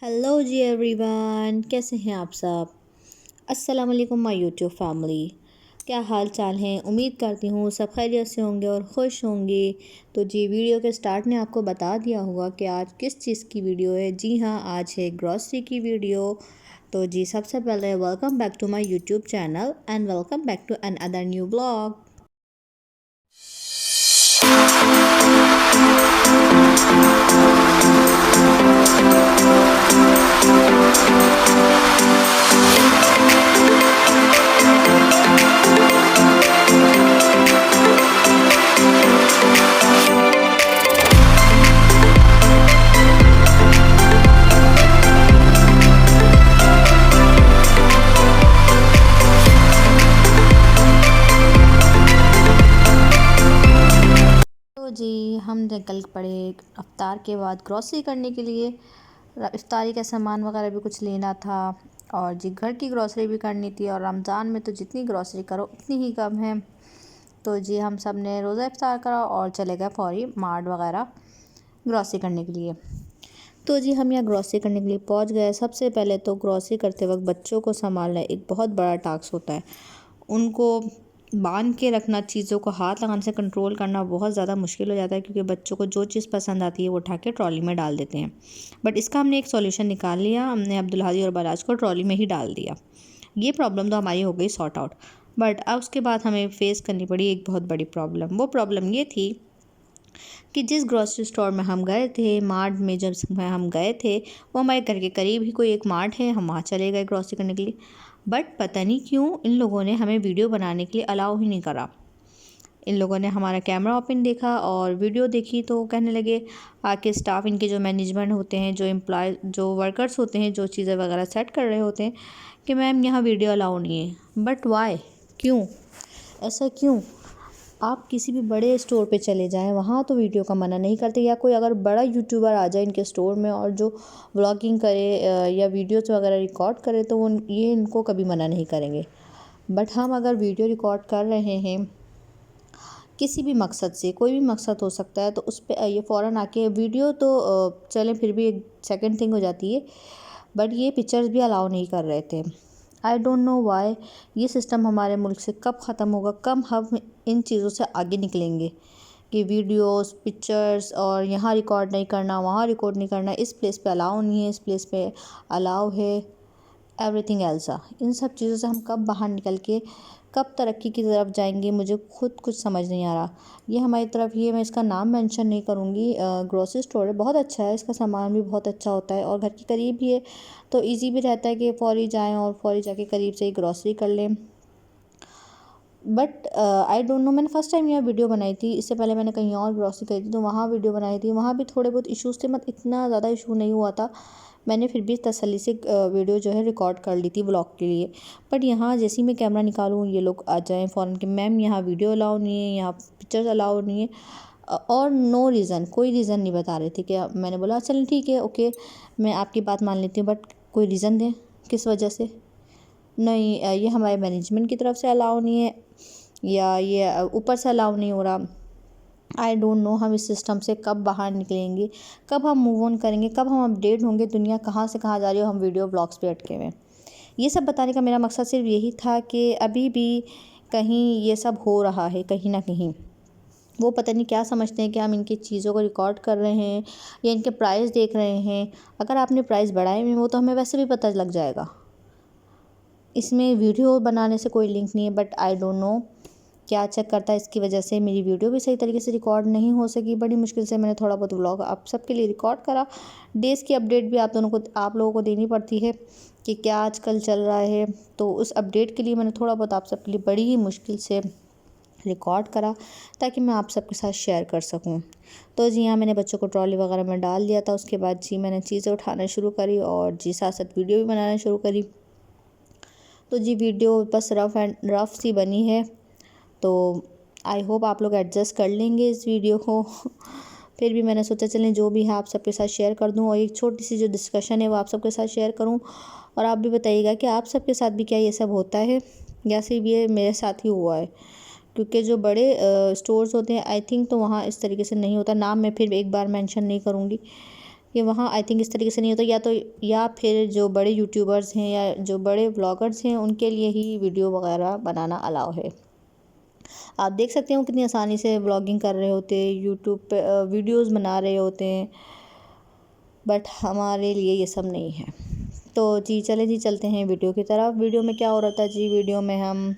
Hello जी everyone, कैसे हैं आप सब। अस्सलाम वालेकुम माय यूट्यूब फैमिली। क्या हाल चाल है। उम्मीद करती हूँ सब खैरियत से होंगे और खुश होंगे। तो जी वीडियो के स्टार्ट ने आपको बता दिया होगा कि आज किस चीज़ की वीडियो है। जी हाँ, आज है ग्रॉसरी की वीडियो। तो जी सबसे पहले welcome back to my YouTube channel and welcome back to another new blog. तो जी हम निकल पड़े इफ्तार के बाद ग्रॉसरी करने के लिए। इफ्तारी का सामान वगैरह भी कुछ लेना था और जी घर की ग्रॉसरी भी करनी थी। और रमज़ान में तो जितनी ग्रॉसरी करो उतनी ही कम है। तो जी हम सब ने रोज़ा इफ्तार करा और चले गए फौरी मार्ट वगैरह ग्रॉसरी करने के लिए। तो जी हम यहाँ ग्रॉसरी करने के लिए पहुँच गए। सबसे पहले तो ग्रॉसरी करते वक्त बच्चों को संभालना एक बहुत बड़ा टास्क होता है। उनको बांध के रखना, चीज़ों को हाथ लगाने से कंट्रोल करना बहुत ज़्यादा मुश्किल हो जाता है, क्योंकि बच्चों को जो चीज़ पसंद आती है वो उठा के ट्रॉली में डाल देते हैं। बट इसका हमने एक सॉल्यूशन निकाल लिया। हमने अब्दुल हादी और बराज को ट्रॉली में ही डाल दिया। ये प्रॉब्लम तो हमारी हो गई सॉर्ट आउट। बट अब उसके बाद हमें फेस करनी पड़ी एक बहुत बड़ी प्रॉब्लम। वो प्रॉब्लम ये थी कि जिस ग्रॉसरी स्टोर में हम गए थे, मार्ट में जब हम गए थे, वो हमारे घर के करीब ही कोई एक मार्ट है। हम वहाँ चले गए ग्रॉसरी करने के लिए। बट पता नहीं क्यों इन लोगों ने हमें वीडियो बनाने के लिए अलाउ ही नहीं करा। इन लोगों ने हमारा कैमरा ओपन देखा और वीडियो देखी तो कहने लगे, आके स्टाफ इनके जो मैनेजमेंट होते हैं, जो एम्प्लॉय जो वर्कर्स होते हैं, जो चीज़ें वगैरह सेट कर रहे होते हैं, कि मैम यहाँ वीडियो अलाउ नहीं है। बट वाई, क्यों, ऐसा क्यों। आप किसी भी बड़े स्टोर पे चले जाएं, वहाँ तो वीडियो का मना नहीं करते। या कोई अगर बड़ा यूट्यूबर आ जाए इनके स्टोर में और जो व्लॉगिंग करे या वीडियोस वगैरह रिकॉर्ड करे, तो वो ये इनको कभी मना नहीं करेंगे। बट हम अगर वीडियो रिकॉर्ड कर रहे हैं किसी भी मकसद से, कोई भी मकसद हो सकता है, तो उस पर ये फ़ौरन आके वीडियो तो चलें फिर भी एक सेकंड थिंग हो जाती है, बट ये पिक्चर्स भी अलाउ नहीं कर रहे थे। I don't know why. ये सिस्टम हमारे मुल्क से कब ख़त्म होगा, कब हम इन चीज़ों से आगे निकलेंगे कि वीडियोस, पिक्चर्स और यहाँ रिकॉर्ड नहीं करना, वहाँ रिकॉर्ड नहीं करना, इस प्लेस पे अलाउ नहीं है, इस प्लेस पे अलाउ है, एवरीथिंग एल्स। इन सब चीज़ों से हम कब बाहर निकल के कब तरक्की की तरफ जाएंगे, मुझे खुद कुछ समझ नहीं आ रहा। ये हमारी तरफ, ये मैं इसका नाम मेंशन नहीं करूँगी, ग्रोसरी स्टोर है, बहुत अच्छा है, इसका सामान भी बहुत अच्छा होता है और घर के करीब भी है, तो इजी भी रहता है कि फ़ौरी जाएं और फ़ौरी जाके करीब से ही ग्रॉसरी कर लें। बट आई डोंट नो, मैंने फ़र्स्ट टाइम यह वीडियो बनाई थी। इससे पहले मैंने कहीं और ग्रॉसरी करी थी तो वहाँ वीडियो बनाई थी, वहाँ भी थोड़े बहुत इश्यूज़ थे, मत इतना ज़्यादा इशू नहीं हुआ था। मैंने फिर भी तसल्ली से वीडियो जो है रिकॉर्ड कर ली थी ब्लॉग के लिए। बट यहाँ जैसे ही मैं कैमरा निकालूँ, ये लोग आ जाएँ फ़ौरन कि मैम यहाँ वीडियो अलाउ नहीं है, यहाँ पिक्चर्स अलाउ नहीं है। और नो रीज़न, कोई रीज़न नहीं बता रहे थे। कि मैंने बोला चलें ठीक है, ओके, मैं आपकी बात मान लेती हूँ, बट कोई रीज़न दें किस वजह से। नहीं, ये हमारे मैनेजमेंट की तरफ से अलाउ नहीं है, या ये ऊपर से अलाउ नहीं हो रहा। आई डोंट नो हम इस सिस्टम से कब बाहर निकलेंगे, कब हम मूव ऑन करेंगे, कब हम अपडेट होंगे। दुनिया कहाँ से कहाँ जा रही है, हम वीडियो ब्लॉग्स पे अटके हुए हैं। ये सब बताने का मेरा मकसद सिर्फ यही था कि अभी भी कहीं ये सब हो रहा है, कहीं ना कहीं वो पता नहीं क्या समझते हैं कि हम इनकी चीज़ों को रिकॉर्ड कर रहे हैं या इनके प्राइस देख रहे हैं। अगर आपने प्राइस बढ़ाए हुए हैं वो तो हमें वैसे भी पता लग जाएगा, इसमें वीडियो बनाने से कोई लिंक नहीं है। बट आई डोंट नो क्या चेक करता है, इसकी वजह से मेरी वीडियो भी सही तरीके से रिकॉर्ड नहीं हो सकी। बड़ी मुश्किल से मैंने थोड़ा बहुत व्लॉग आप सबके लिए रिकॉर्ड करा। डेज़ की अपडेट भी आप लोगों को देनी पड़ती है कि क्या आजकल चल रहा है, तो उस अपडेट के लिए मैंने थोड़ा बहुत आप सबके लिए बड़ी ही मुश्किल से रिकॉर्ड करा, ताकि मैं आप सबके साथ शेयर कर सकूं। तो जी हाँ, मैंने बच्चों को ट्रॉली वगैरह में डाल दिया था। उसके बाद जी मैंने चीज़ें उठाना शुरू करी और जी साथ साथ वीडियो भी बनाना शुरू करी। तो जी वीडियो बस रफ़ सी बनी है, तो आई होप आप लोग एडजस्ट कर लेंगे इस वीडियो को। फिर भी मैंने सोचा चलें जो भी है आप सबके साथ शेयर कर दूं, और एक छोटी सी जो डिस्कशन है वो आप सबके साथ शेयर करूं। और आप भी बताइएगा कि आप सबके साथ भी क्या ये सब होता है या सिर्फ ये मेरे साथ ही हुआ है। क्योंकि जो बड़े स्टोर्स होते हैं आई थिंक तो वहाँ इस तरीके से नहीं होता। नाम मैं फिर एक बार मेंशन नहीं करूँगी, ये वहाँ आई थिंक इस तरीके से नहीं होता, या फिर जो बड़े यूट्यूबर्स हैं या जो बड़े ब्लॉगर्स हैं उनके लिए ही वीडियो वगैरह बनाना अलाउ है। आप देख सकते हो कितनी आसानी से ब्लॉगिंग कर रहे होते हैं, यूट्यूब पे वीडियोस बना रहे होते हैं, बट हमारे लिए ये सब नहीं है। तो जी चले जी चलते हैं वीडियो की तरफ। वीडियो में क्या हो रहा था जी, वीडियो में हम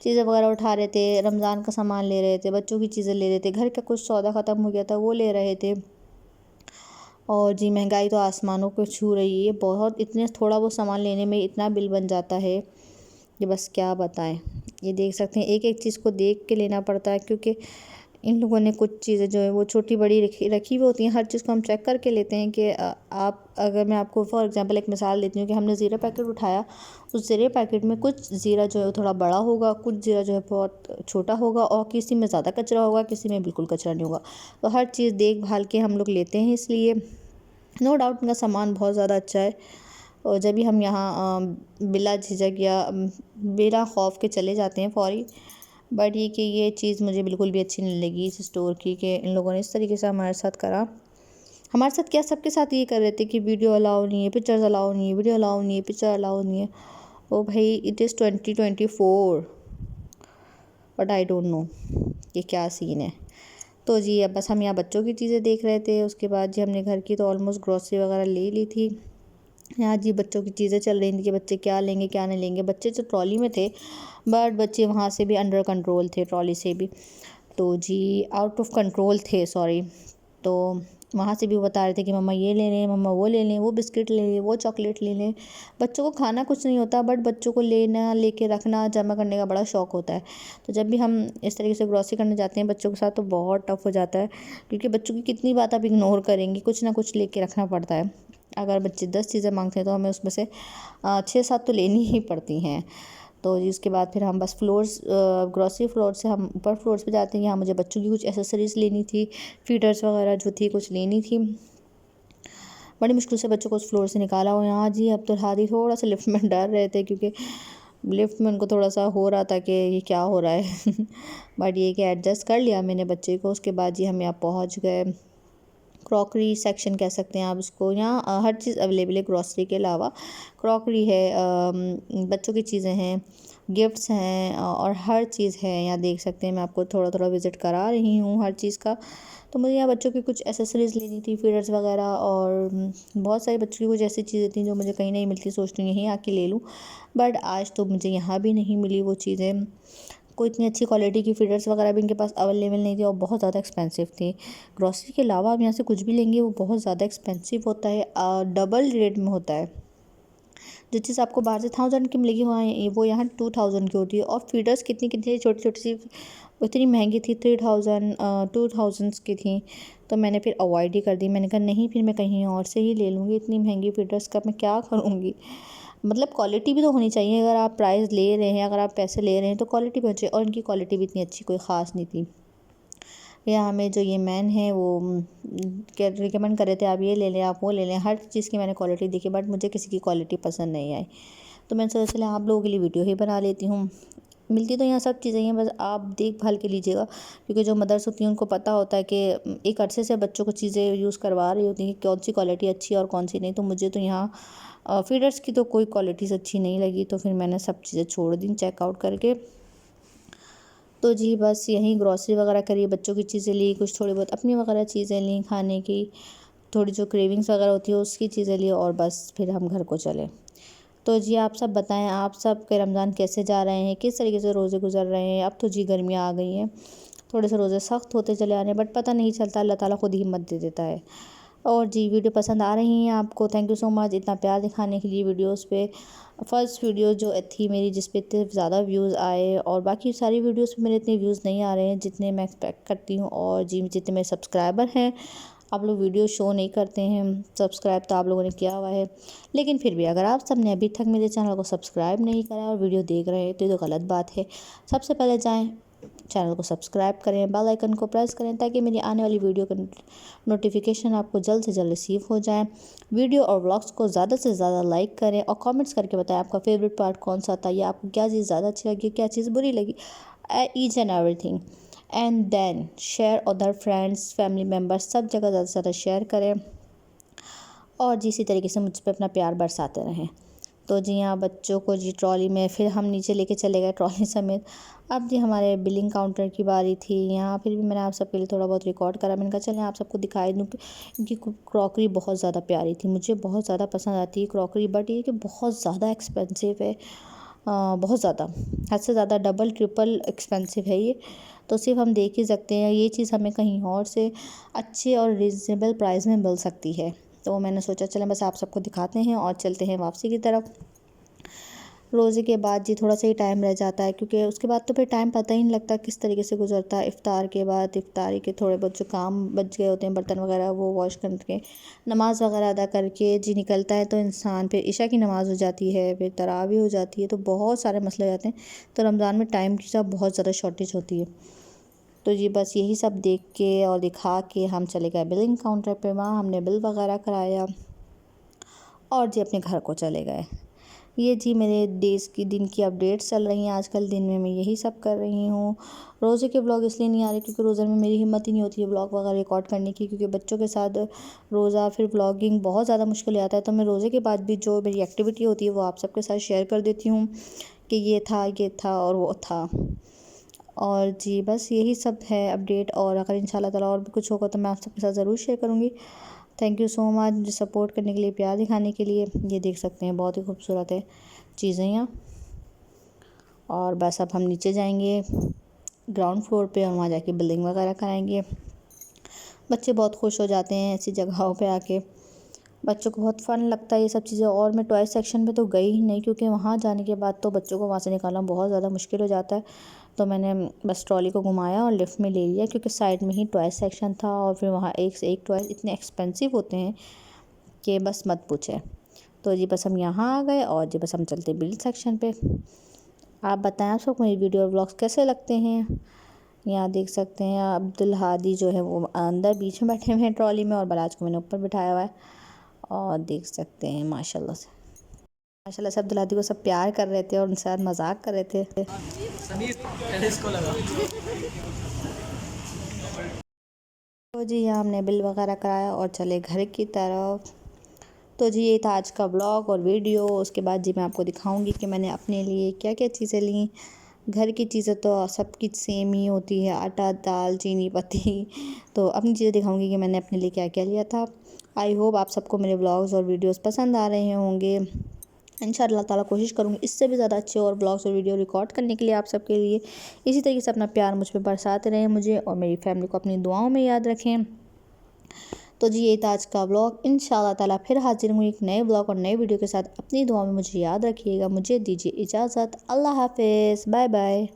चीज़ें वगैरह उठा रहे थे, रमज़ान का सामान ले रहे थे, बच्चों की चीज़ें ले रहे थे, घर का कुछ सौदा ख़त्म हो गया था वो ले रहे थे। और जी महंगाई तो आसमानों को छू रही है, बहुत इतने थोड़ा वो सामान लेने में इतना बिल बन जाता है कि बस क्या बताएं। ये देख सकते हैं एक एक चीज़ को देख के लेना पड़ता है, क्योंकि इन लोगों ने कुछ चीज़ें जो है वो छोटी बड़ी रखी हुई होती हैं। हर चीज़ को हम चेक करके लेते हैं कि आप, अगर मैं आपको फॉर एग्जांपल एक मिसाल देती हूँ कि हमने ज़ीरा पैकेट उठाया, उस ज़ीरे पैकेट में कुछ ज़ीरा जो है वो थोड़ा बड़ा होगा, कुछ ज़ीरा जो है बहुत छोटा होगा, और किसी में ज़्यादा कचरा होगा, किसी में बिल्कुल कचरा नहीं होगा। तो हर चीज़ देख भाल के हम लोग लेते हैं, इसलिए नो डाउट उनका सामान बहुत ज़्यादा अच्छा है। और जब भी हम यहाँ बिला झिझक या बिना खौफ के चले जाते हैं फ़ौरी। बट ये कि ये चीज़ मुझे बिल्कुल भी अच्छी नहीं लगी इस स्टोर की, कि इन लोगों ने इस तरीके से हमारे साथ करा। हमारे साथ क्या, सबके साथ ये कर रहे थे कि वीडियो अलाउ नहीं है, पिक्चर्स अलाउ नहीं है, वीडियो अलाउ नहीं है, पिक्चर अलाउ नहीं है। ओ भाई, it is 2024, but I don't know ये क्या सीन है। तो जी अब बस हम यहाँ बच्चों की चीज़ें देख रहे थे। उसके बाद जी हमने घर की तो ऑलमोस्ट ग्रॉसरी वगैरह ले ली थी। यहाँ जी बच्चों की चीज़ें चल रही थी कि बच्चे क्या लेंगे क्या नहीं लेंगे। बच्चे तो ट्रॉली में थे, बट बच्चे वहाँ से भी अंडर कंट्रोल थे, ट्रॉली से भी। तो जी आउट ऑफ कंट्रोल थे, सॉरी। तो वहाँ से भी वो बता रहे थे कि मम्मा ये ले लें, मम्मा वो ले लें, वो बिस्किट ले लें, वो चॉकलेट ले लें। बच्चों को खाना कुछ नहीं होता, बट बच्चों को लेना, लेके रखना, जमा करने का बड़ा शौक़ होता है। तो जब भी हम इस तरीके से ग्रॉसरी करने जाते हैं बच्चों के साथ, तो बहुत टफ हो जाता है, क्योंकि बच्चों की कितनी बात आप इग्नोर करेंगे, कुछ ना कुछ लेके रखना पड़ता है। अगर बच्चे 10 चीज़ें मांगते हैं तो हमें उसमें से 6-7 तो लेनी ही पड़ती हैं। तो जी उसके बाद फिर हम बस ग्रॉसरी फ्लोर से हम ऊपर फ्लोर्स पे जाते हैं। यहाँ मुझे बच्चों की कुछ एसेसरीज़ लेनी थी, फीडर्स वगैरह जो थी कुछ लेनी थी। बड़ी मुश्किल से बच्चों को उस फ्लोर से निकाला। और यहाँ जी अब तो हादी थोड़ा सा लिफ्ट में डर रहे थे, क्योंकि लिफ्ट में उनको थोड़ा सा हो रहा था कि ये क्या हो रहा है बट ये कि एडजस्ट कर लिया मैंने बच्चे को। उसके बाद जी हम यहाँ पहुँच गए। क्रॉकरी सेक्शन कह सकते हैं आप उसको। यहाँ हर चीज़ अवेलेबल है ग्रॉसरी के अलावा। क्रॉकरी है, बच्चों की चीज़ें हैं, गिफ्ट्स हैं, और हर चीज़ है। यहाँ देख सकते हैं, मैं आपको थोड़ा थोड़ा विज़िट करा रही हूँ हर चीज़ का। तो मुझे यहाँ बच्चों की कुछ एसेसरीज़ लेनी थी, फीडर्स वगैरह, और बहुत सारी बच्चों की कुछ ऐसी चीज़ें थी जो मुझे कहीं नहीं मिलती, सोचती हूँ यहीं आके ले लूँ। बट आज तो मुझे यहाँ भी नहीं मिली वो चीज़ें। कोई इतनी अच्छी क्वालिटी की फीडर्स वगैरह भी इनके पास अवेलेबल नहीं थी, और बहुत ज़्यादा एक्सपेंसिव थी। ग्रॉसरी के अलावा आप यहाँ से कुछ भी लेंगे वो बहुत ज़्यादा एक्सपेंसिव होता है, डबल रेट में होता है। जो चीज़ आपको बाहर से 1000 की मिलेगी वहाँ वो यहाँ 2000 की होती है। और फीडर्स कितनी कितनी छोटी छोटी सी, इतनी महंगी थी, 3000 2000 की थी। तो मैंने फिर अवॉइड ही कर दी। मैंने कहा नहीं, फिर मैं कहीं और से ही ले लूँगी, इतनी महंगी फीडर्स का मैं क्या करूँगी। मतलब क्वालिटी भी तो होनी चाहिए, अगर आप प्राइस ले रहे हैं, अगर आप पैसे ले रहे हैं तो क्वालिटी भी अच्छी। और इनकी क्वालिटी भी इतनी अच्छी कोई ख़ास नहीं थी। या हमें जो ये मैन है वो क्या रिकमेंड कर रहे थे, आप ये ले लें, आप वो ले लें। हर चीज़ की मैंने क्वालिटी देखी, बट मुझे किसी की क्वालिटी पसंद नहीं आई। तो मैंने सोचा चले आप लोगों के लिए वीडियो ही बना लेती हूँ। मिलती तो यहाँ सब चीज़ें हैं, बस आप देखभाल के लीजिएगा, क्योंकि जो मदर्स होती हैं उनको पता होता है कि एक अरसे से बच्चों को चीज़ें यूज़ करवा रही होती हैं कि कौन सी क्वालिटी अच्छी है और कौन सी नहीं। तो मुझे तो यहाँ फीडर्स की तो कोई क्वालिटीज़ अच्छी नहीं लगी, तो फिर मैंने सब चीज़ें छोड़ दी चेकआउट करके। तो जी बस यहीं ग्रॉसरी वगैरह करी, बच्चों की चीज़ें ली, कुछ थोड़ी बहुत अपनी वगैरह चीज़ें ली खाने की, थोड़ी जो क्रेविंग्स वगैरह होती है उसकी चीज़ें ली, और बस फिर हम घर को चले। तो जी आप सब बताएं, आप सब के रमज़ान कैसे जा रहे हैं, किस तरीके से रोज़े गुजर रहे हैं। अब तो जी गर्मियाँ आ गई हैं, थोड़े से रोज़े सख्त होते चले आ रहे हैं, बट पता नहीं चलता, अल्लाह ताला खुद ही हिम्मत दे देता है। और जी वीडियो पसंद आ रही हैं आपको, थैंक यू सो मच इतना प्यार दिखाने के लिए वीडियोस पे। फर्स्ट वीडियो जो थी मेरी जिस पे इतने ज़्यादा व्यूज़ आए, और बाकी सारी वीडियोस पे मेरे इतने व्यूज़ नहीं आ रहे हैं जितने मैं एक्सपेक्ट करती हूँ। और जी जितने मेरे सब्सक्राइबर हैं, आप लोग वीडियो शो नहीं करते हैं, सब्सक्राइब तो आप लोगों ने किया हुआ है, लेकिन फिर भी अगर आप सब ने अभी तक मेरे चैनल को सब्सक्राइब नहीं करा और वीडियो देख रहे हैं तो ये तो गलत बात है। सबसे पहले जाएँ चैनल को सब्सक्राइब करें, बेल आइकन को प्रेस करें, ताकि मेरी आने वाली वीडियो का नोटिफिकेशन आपको जल्द से जल्द रिसीव हो जाए। वीडियो और व्लॉग्स को ज़्यादा से ज़्यादा लाइक करें, और कमेंट्स करके बताएं आपका फेवरेट पार्ट कौन सा था, या आपको क्या चीज़ ज़्यादा अच्छी लगी, क्या चीज़ बुरी लगी, each and everything. And then share other friends, family members, सब जगह ज़्यादा से ज़्यादा शेयर करें। और जी इसी तरीके से मुझ पे अपना प्यार बरसाते रहें। तो जी यहाँ बच्चों को जी ट्रॉली में फिर हम नीचे लेके चले गए ट्रॉली समेत। अब जी हमारे बिलिंग काउंटर की बारी थी। यहाँ फिर भी मैंने आप सबके लिए थोड़ा बहुत रिकॉर्ड करा। मैंने कहा चलें आप सबको दिखाई दूँ कि इनकी क्रॉकरी बहुत ज़्यादा प्यारी थी, मुझे बहुत ज़्यादा पसंद आती है क्रॉकरी, बट ये कि बहुत ज़्यादा एक्सपेंसिव है। बहुत ज़्यादा, हद से ज़्यादा डबल ट्रिपल एक्सपेंसिव है ये। तो सिर्फ हम देख ही सकते हैं, ये चीज़ हमें कहीं और से अच्छे और रीज़नेबल प्राइस में मिल सकती है। तो मैंने सोचा चलें बस आप सबको दिखाते हैं और चलते हैं वापसी की तरफ। रोज़े के बाद जी थोड़ा सा ही टाइम रह जाता है, क्योंकि उसके बाद तो फिर टाइम पता ही नहीं लगता किस तरीके से गुजरता है। इफ़्तार के बाद इफ़्तारी के थोड़े बहुत जो काम बच गए होते हैं, बर्तन वगैरह वो वॉश करके नमाज़ वगैरह अदा करके जी निकलता है, तो इंसान फिर इशा की नमाज़ हो जाती है, फिर तरावी हो जाती है, तो बहुत सारे मसले हो जाते हैं। तो रमज़ान में टाइम की सब बहुत ज़्यादा शॉर्टेज होती है। तो जी बस यही सब देख के और दिखा के हम चले गए बिलिंग काउंटर पे। वहाँ हमने बिल वगैरह कराया और जी अपने घर को चले गए। ये जी मेरे दिन की अपडेट्स चल रही हैं आजकल। दिन में मैं यही सब कर रही हूँ। रोज़े के ब्लॉग इसलिए नहीं आ रहे क्योंकि रोज़े में मेरी हिम्मत ही नहीं होती है ब्लॉग वगैरह रिकॉर्ड करने की, क्योंकि बच्चों के साथ रोज़ा फिर ब्लॉगिंग बहुत ज़्यादा मुश्किल हो जाता है। तो मैं रोज़े के बाद भी जो मेरी एक्टिविटी होती है वो आप सबके साथ शेयर कर देती हूँ कि ये था और वो था। और जी बस यही सब है अपडेट, और अगर इंशाल्लाह ताला और भी कुछ होगा तो मैं आप सबके साथ ज़रूर शेयर करूँगी। थैंक यू सो मच मुझे सपोर्ट करने के लिए, प्यार दिखाने के लिए। ये देख सकते हैं बहुत ही खूबसूरत है चीज़ें यहाँ। और बस अब हम नीचे जाएंगे ग्राउंड फ्लोर पे और वहाँ जाके बिल्डिंग वगैरह कराएंगे। बच्चे बहुत खुश हो जाते हैं ऐसी जगहों पे आके, बच्चों को बहुत फ़न लगता है ये सब चीज़ें। और मैं टॉय सेक्शन पे तो गई ही नहीं, क्योंकि वहाँ जाने के बाद तो बच्चों को वहाँ से निकालना बहुत ज़्यादा मुश्किल हो जाता है। तो मैंने बस ट्रॉली को घुमाया और लिफ्ट में ले लिया, क्योंकि साइड में ही टॉय सेक्शन था और फिर वहाँ एक से एक टॉय इतने एक्सपेंसिव होते हैं कि बस मत पूछे। तो जी बस हम यहाँ आ गए और जी बस हम चलते बिल सेक्शन पे। आप बताएं आप सबको मेरी वीडियो और व्लॉग्स कैसे लगते हैं। यहाँ देख सकते हैं अब्दुल हादी जो है वो अंदर बीच में बैठे हुए हैं ट्रॉली में, और बराज को मैंने ऊपर बिठाया हुआ है। और देख सकते हैं माशाल्लाह से अब्दुल हादी को सब प्यार कर रहे थे और उनके साथ मजाक कर रहे थे। तो जी यहाँ हमने बिल वगैरह कराया और चले घर की तरफ। तो जी ये था आज का ब्लॉग और वीडियो। उसके बाद जी मैं आपको दिखाऊंगी कि मैंने अपने लिए क्या क्या चीज़ें ली। घर की चीज़ें तो सबकी सेम ही होती है, आटा दाल चीनी पत्ती। तो अपनी चीज़ें दिखाऊंगी कि मैंने अपने लिए क्या क्या लिया था। आई होप आप सबको मेरे ब्लॉग्स और वीडियोस पसंद आ रहे होंगे। इंशाअल्लाह ताला कोशिश करूँगी इससे भी ज़्यादा अच्छे और ब्लॉग्स और वीडियो रिकॉर्ड करने के लिए आप सबके लिए। इसी तरीके से अपना प्यार मुझ पर बरसाते रहें, मुझे और मेरी फैमिली को अपनी दुआओं में याद रखें। तो जी ये था आज का ब्लॉग। इंशाअल्लाह ताला फिर हाजिर हूँ एक नए ब्लॉग और नए वीडियो के साथ। अपनी दुआ में मुझे याद रखिएगा। मुझे दीजिए इजाज़त। अल्लाह हाफिज़, बाय बाय।